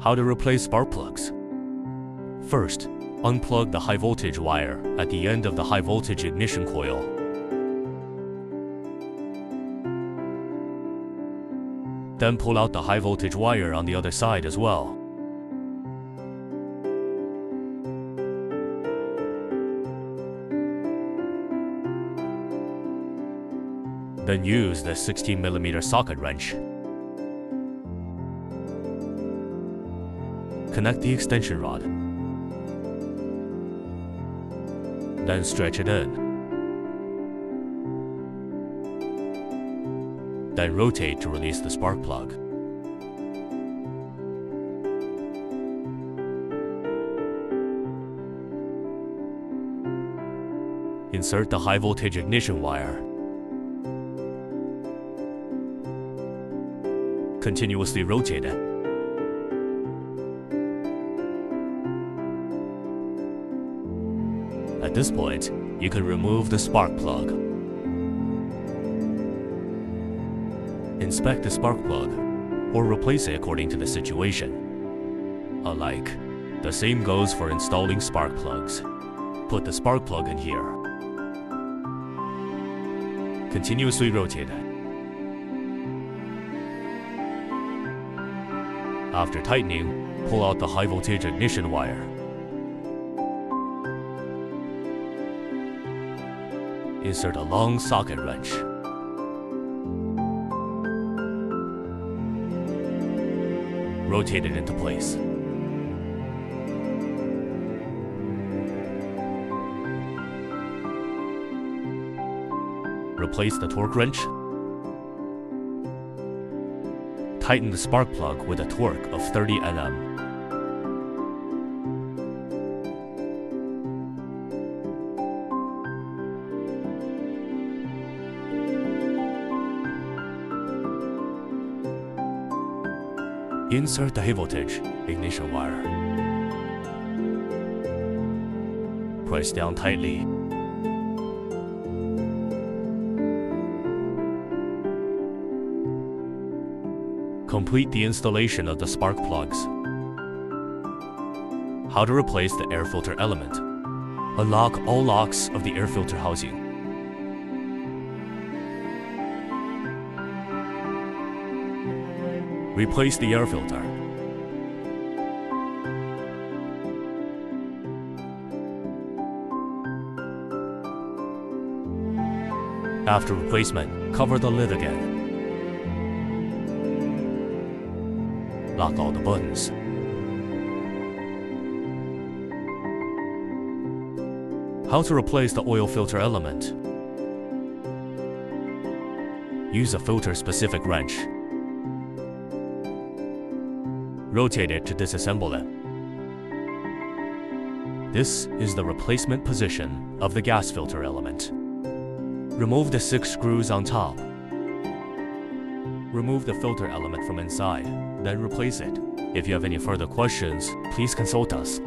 How to replace spark plugs. First, unplug the high voltage wire at the end of the high voltage ignition coil. Then pull out the high voltage wire on the other side as well. Then use the 16mm socket wrench. Connect the extension rod. Then stretch it in. Then rotate to release the spark plug. Insert the high voltage ignition wire. Continuously rotate it. At this point, you can remove the spark plug. Inspect the spark plug, or replace it according to the situation. Alike, the same goes for installing spark plugs. Put the spark plug in here. Continuously rotate it. After tightening, pull out the high voltage ignition wire. Insert a long socket wrench. Rotate it into place. Replace the torque wrench. Tighten the spark plug with a torque of 30 Nm. Insert the high voltage ignition wire. Press down tightly. Complete the installation of the spark plugs. How to replace the air filter element. Unlock all locks of the air filter housing. Replace the air filter. After replacement, cover the lid again. Lock all the buttons. How to replace the oil filter element. Use a filter-specific wrench. Rotate it to disassemble it. This is the replacement position of the gas filter element. Remove the 6 screws on top. Remove the filter element from inside, then replace it. If you have any further questions, please consult us.